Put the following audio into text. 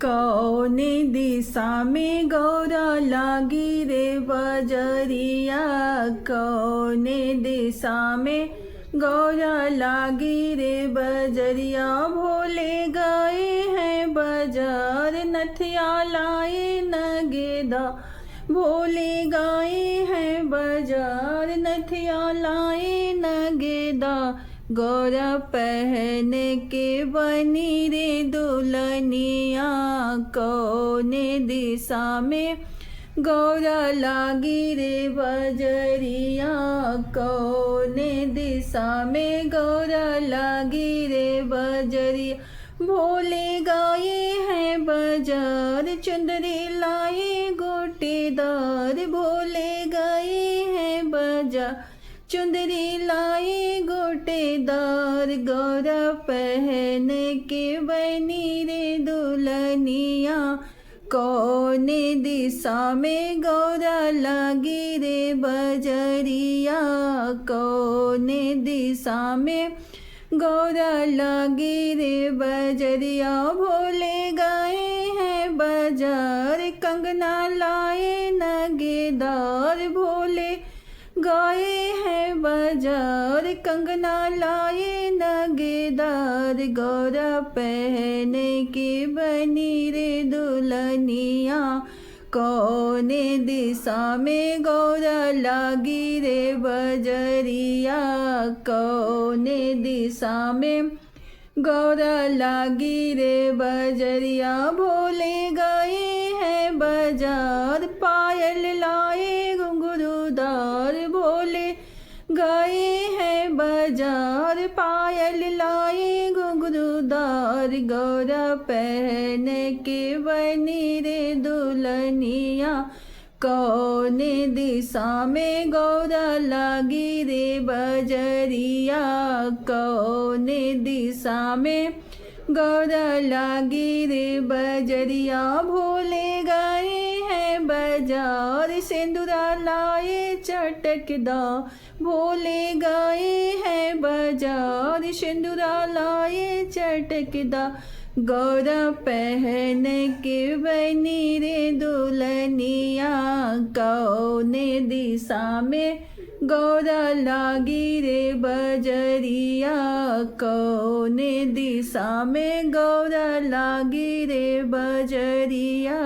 कौने दिशा में गौरा लागी रे बजरिया। कौने दिशा में गौरा लागी रे बजरिया। भोले गए हैं बाजार नथिया लाए नगेदा। भोले गए हैं बाजार नथिया लाए नगेदा। गौरा पहन के बनी रे दुल्हनिया। कौने दिशा में गौरा लागी रे बजरिया। कौने दिशा में गौरा लागी रे बजरिया। भोले गए हैं बाजार चुंदरी लाए गोटेदार। भोले गए हैं बाजार चुंदरी लाए गोटेदार। गौरा पहन के बनी रे दुल्हनिया। कौने दिशा में गौरा लागी रे बजरिया। कौने दिशा में गौरा लागी रे बजरिया। भोले गए हैं बाजार कंगना लाए नगेदार। भोले गए हैं बाजार कंगना लाए नगेदार। गौरा पहन के बनी रे दुल्हनिया। कौने दिशा में गौरा लागी रे बजरिया। कौने दिशा में गौरा लागी रे बजरिया। भोले गए हैं बाजार पायल लाए घुंघरूदार। भोले गए हैं बाजार पायल लाए घुंघरूदार। गौरा पहन के बनी रे दुल्हनिया। कौने दिशा में गौरा लागी रे बजरिया। कौने दिशा में गौरा लागी रे बजरिया। भोले गए हैं बाजार सिंदूरा लाए चटकदार। भोले गए हैं बाजार सिंदूरा लाए चटकदार। गौरा पहन के बनी रे दुल्हनिया। कौने दिशा में गौरा लागी रे बजरिया। कौने दिशा में गौरा लागी रे बजरिया।